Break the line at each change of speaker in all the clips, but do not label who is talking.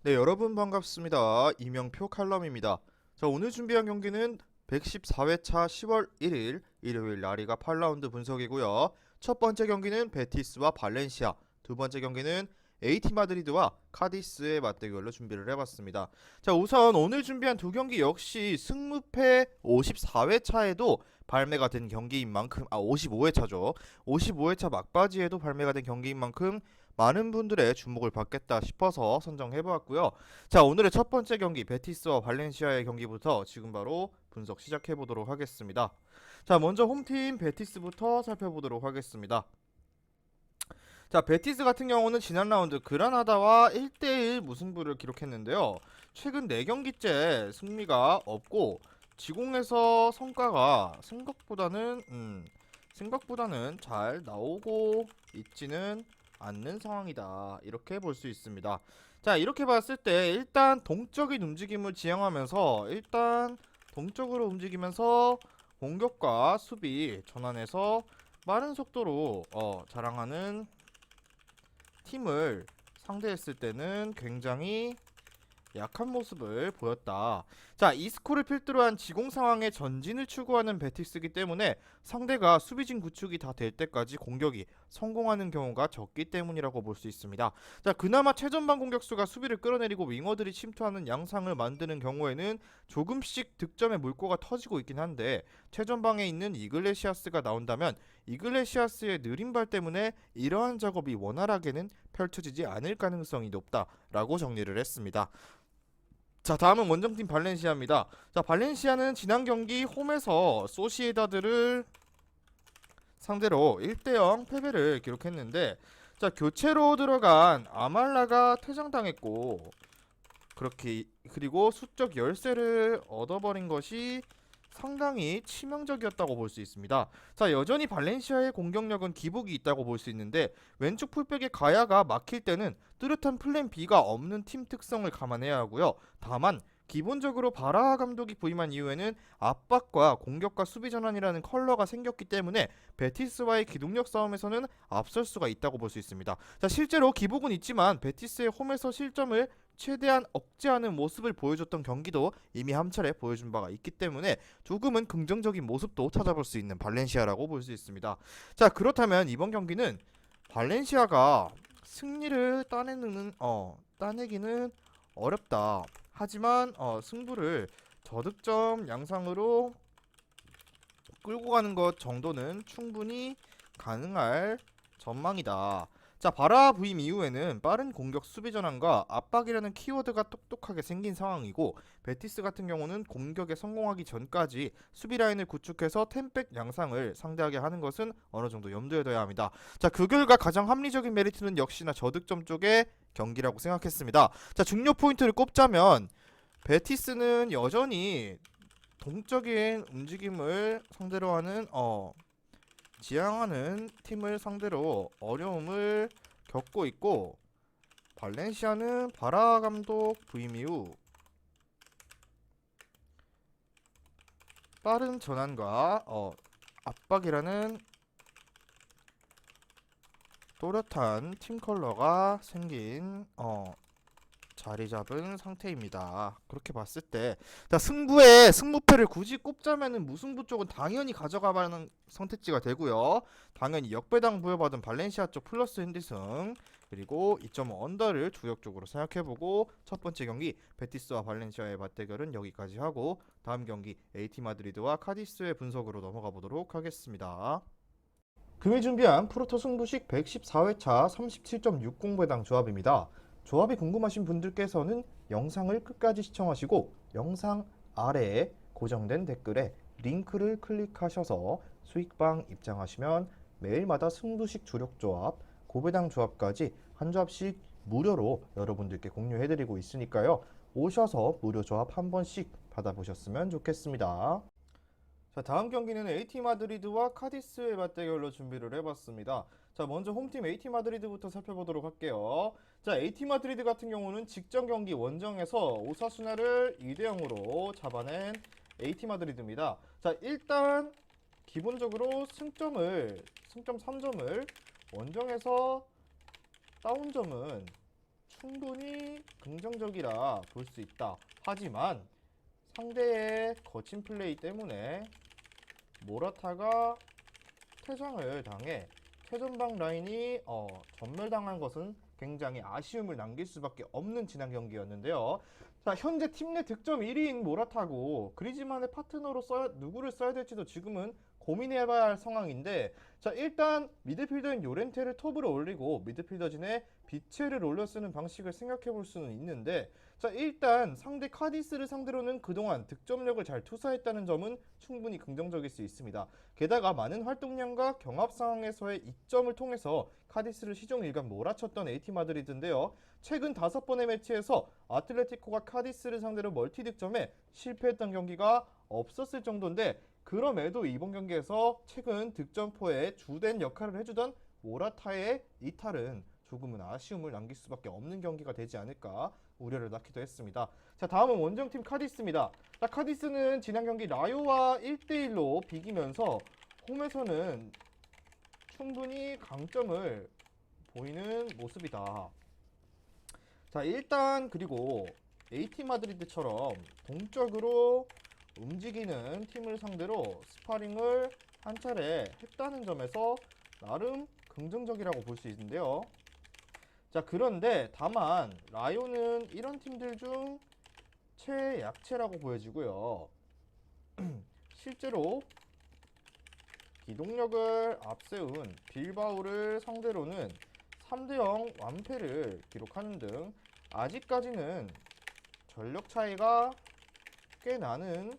네, 여러분 반갑습니다. 이명표 칼럼입니다. 자, 오늘 준비한 경기는 114회차 10월 1일 일요일 라리가 8라운드 분석이고요. 첫 번째 경기는 베티스와 발렌시아, 두 번째 경기는 AT 마드리드와 카디스의 맞대결로 준비를 해봤습니다. 자, 우선 오늘 준비한 두 경기 역시 승무패 54회차에도 발매가 된 경기인 만큼 55회차죠. 55회차 막바지에도 발매가 된 경기인 만큼 많은 분들의 주목을 받겠다 싶어서 선정해보았고요. 자, 오늘의 첫 번째 경기 베티스와 발렌시아의 경기부터 지금 바로 분석 시작해보도록 하겠습니다. 자, 먼저 홈팀 베티스부터 살펴보도록 하겠습니다. 자, 베티스 같은 경우는 지난 라운드 그라나다와 1대1 무승부를 기록했는데요. 최근 4경기째 승리가 없고 지공에서 성과가 생각보다는 잘 나오고 있지는 않는 상황이다. 이렇게 볼 수 있습니다. 자, 이렇게 봤을 때 일단 동적인 움직임을 지향하면서 동적으로 움직이면서 공격과 수비 전환해서 빠른 속도로 자랑하는 팀을 상대했을 때는 굉장히 약한 모습을 보였다. 자, 이 스코어를 필두로 한 지공 상황의 전진을 추구하는 베티스이기 때문에 상대가 수비진 구축이 다 될 때까지 공격이 성공하는 경우가 적기 때문이라고 볼 수 있습니다. 자, 그나마 최전방 공격수가 수비를 끌어내리고 윙어들이 침투하는 양상을 만드는 경우에는 조금씩 득점의 물꼬가 터지고 있긴 한데 최전방에 있는 이글레시아스가 나온다면 이글레시아스의 느린 발 때문에 이러한 작업이 원활하게는 펼쳐지지 않을 가능성이 높다라고 정리를 했습니다. 자, 다음은 원정팀 발렌시아입니다. 자, 발렌시아는 지난 경기 홈에서 소시에다드를 상대로 1대0 패배를 기록했는데, 자, 교체로 들어간 아말라가 퇴장당했고 그리고 수적 열세를 얻어버린 것이 상당히 치명적이었다고 볼 수 있습니다. 자, 여전히 발렌시아의 공격력은 기복이 있다고 볼 수 있는데 왼쪽 풀백의 가야가 막힐 때는 뚜렷한 플랜 B가 없는 팀 특성을 감안해야 하고요. 다만 기본적으로 바라 감독이 부임한 이후에는 압박과 공격과 수비 전환이라는 컬러가 생겼기 때문에 베티스와의 기동력 싸움에서는 앞설 수가 있다고 볼 수 있습니다. 자, 실제로 기복은 있지만 베티스의 홈에서 실점을 최대한 억제하는 모습을 보여줬던 경기도 이미 한 차례 보여준 바가 있기 때문에 조금은 긍정적인 모습도 찾아볼 수 있는 발렌시아라고 볼 수 있습니다. 자, 그렇다면 이번 경기는 발렌시아가 승리를 따내기는 어렵다. 하지만 승부를 저득점 양상으로 끌고 가는 것 정도는 충분히 가능할 전망이다. 자, 바라 부임 이후에는 빠른 공격 수비 전환과 압박이라는 키워드가 똑똑하게 생긴 상황이고 베티스 같은 경우는 공격에 성공하기 전까지 수비 라인을 구축해서 템백 양상을 상대하게 하는 것은 어느 정도 염두에 둬야 합니다. 자, 그 결과 가장 합리적인 메리트는 역시나 저득점 쪽의 경기라고 생각했습니다. 자, 중요 포인트를 꼽자면 베티스는 여전히 동적인 움직임을 상대로 하는 지향하는 팀을 상대로 어려움을 겪고 있고 발렌시아는 바라 감독 부임 이후 빠른 전환과 압박이라는 또렷한 팀 컬러가 생긴 자리 잡은 상태입니다. 그렇게 봤을 때, 자, 승부패를 굳이 꼽자면은 무승부 쪽은 당연히 가져가는 선택지가 되고요. 당연히 역배당 부여받은 발렌시아 쪽 플러스 핸디승 그리고 2.5 언더를 주역 쪽으로 생각해보고 첫 번째 경기 베티스와 발렌시아의 맞대결은 여기까지 하고 다음 경기 AT 마드리드와 카디스의 분석으로 넘어가 보도록 하겠습니다. 금일 준비한 프로토 승부식 114회차 37.60배당 조합입니다. 조합이 궁금하신 분들께서는 영상을 끝까지 시청하시고 영상 아래에 고정된 댓글에 링크를 클릭하셔서 수익방 입장하시면 매일마다 승부식 주력 조합, 고배당 조합까지 한 조합씩 무료로 여러분들께 공유해드리고 있으니까요. 오셔서 무료 조합 한 번씩 받아보셨으면 좋겠습니다. 자, 다음 경기는 AT 마드리드와 카디스의 맞대결로 준비를 해봤습니다. 자, 먼저 홈팀 AT 마드리드부터 살펴보도록 할게요. 자, AT 마드리드 같은 경우는 직전 경기 원정에서 오사수나를 2대0으로 잡아낸 AT 마드리드입니다. 자, 일단 기본적으로 승점 3점을 원정에서 따온 점은 충분히 긍정적이라 볼 수 있다. 하지만 상대의 거친 플레이 때문에 모라타가 퇴장을 당해 최전방 라인이 전멸당한 것은 굉장히 아쉬움을 남길 수밖에 없는 지난 경기였는데요. 자, 현재 팀 내 득점 1위인 모라타고 그리즈만의 파트너로 누구를 써야 될지도 지금은 고민해봐야 할 상황인데, 자, 일단 미드필더인 요렌테를 톱으로 올리고 미드필더진에 비체를 올려 쓰는 방식을 생각해 볼 수는 있는데, 자, 일단 상대 카디스를 상대로는 그동안 득점력을 잘 투사했다는 점은 충분히 긍정적일 수 있습니다. 게다가 많은 활동량과 경합 상황에서의 이점을 통해서 카디스를 시종일관 몰아쳤던 AT 마드리드인데요. 최근 5번의 매치에서 아틀레티코가 카디스를 상대로 멀티 득점에 실패했던 경기가 없었을 정도인데, 그럼에도 이번 경기에서 최근 득점포에 주된 역할을 해주던 모라타의 이탈은 조금은 아쉬움을 남길 수밖에 없는 경기가 되지 않을까 우려를 낳기도 했습니다. 자, 다음은 원정팀 카디스입니다. 자, 카디스는 지난 경기 라요와 1대1로 비기면서 홈에서는 충분히 강점을 보이는 모습이다. 자, 일단 그리고 AT 마드리드처럼 동적으로 움직이는 팀을 상대로 스파링을 한 차례 했다는 점에서 나름 긍정적이라고 볼 수 있는데요. 자, 그런데 다만 라요는 이런 팀들 중 최약체라고 보여지고요. 실제로 기동력을 앞세운 빌바오를 상대로는 3대0 완패를 기록하는 등 아직까지는 전력 차이가 꽤 나는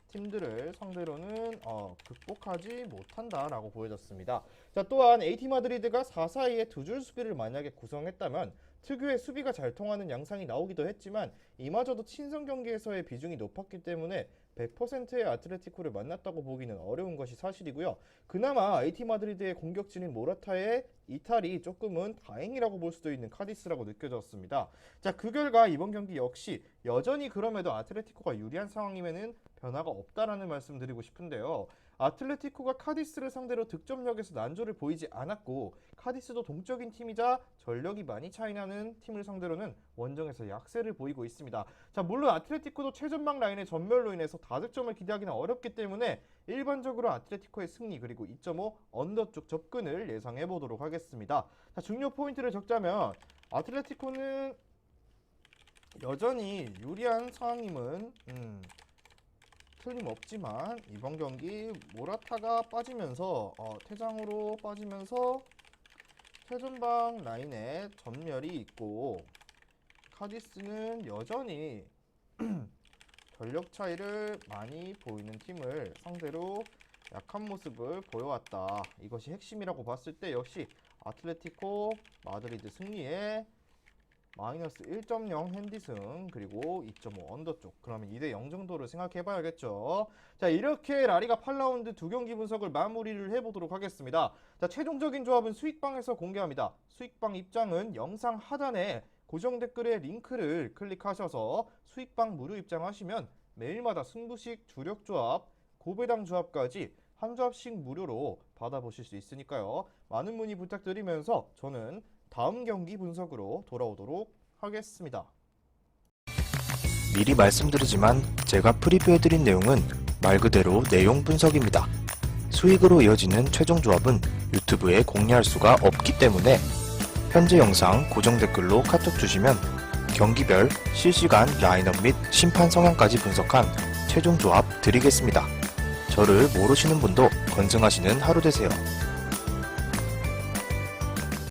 팀들을 상대로는 극복하지 못한다라고 보여졌습니다. 자, 또한 AT 마드리드가 4-4-2의 두 줄 수비를 만약에 구성했다면 특유의 수비가 잘 통하는 양상이 나오기도 했지만 이마저도 친선 경기에서의 비중이 높았기 때문에 100%의 아틀레티코를 만났다고 보기는 어려운 것이 사실이고요. 그나마 AT 마드리드의 공격진인 모라타의 이탈이 조금은 다행이라고 볼 수도 있는 카디스라고 느껴졌습니다. 자, 그 결과 이번 경기 역시 여전히 그럼에도 아틀레티코가 유리한 상황임에는 변화가 없다라는 말씀 드리고 싶은데요. 아틀레티코가 카디스를 상대로 득점력에서 난조를 보이지 않았고 카디스도 동적인 팀이자 전력이 많이 차이나는 팀을 상대로는 원정에서 약세를 보이고 있습니다. 자, 물론 아틀레티코도 최전방 라인의 전멸로 인해서 다득점을 기대하기는 어렵기 때문에 일반적으로 아틀레티코의 승리 그리고 2.5 언더 쪽 접근을 예상해 보도록 하겠습니다. 자, 중요 포인트를 적자면 아틀레티코는 여전히 유리한 상황임은 틀림없지만 이번 경기 모라타가 빠지면서 퇴장으로 빠지면서 최전방 라인에 전멸이 있고 카디스는 여전히 전력 차이를 많이 보이는 팀을 상대로 약한 모습을 보여왔다. 이것이 핵심이라고 봤을 때 역시 아틀레티코 마드리드 승리에 마이너스 1.0 핸디승 그리고 2.5 언더 쪽, 그러면 2대0 정도를 생각해 봐야겠죠. 자, 이렇게 라리가 8라운드 두 경기 분석을 마무리를 해보도록 하겠습니다. 자, 최종적인 조합은 수익방에서 공개합니다. 수익방 입장은 영상 하단에 고정 댓글에 링크를 클릭하셔서 수익방 무료 입장하시면 매일마다 승부식 주력 조합, 고배당 조합까지 한 조합씩 무료로 받아보실 수 있으니까요. 많은 문의 부탁드리면서 저는 다음 경기 분석으로 돌아오도록 하겠습니다.
미리 말씀드리지만 제가 프리뷰해드린 내용은 말 그대로 내용 분석입니다. 수익으로 이어지는 최종 조합은 유튜브에 공개할 수가 없기 때문에 현재 영상 고정 댓글로 카톡 주시면 경기별 실시간 라인업 및 심판 성향까지 분석한 최종 조합 드리겠습니다. 저를 모르시는 분도 건승하시는 하루 되세요.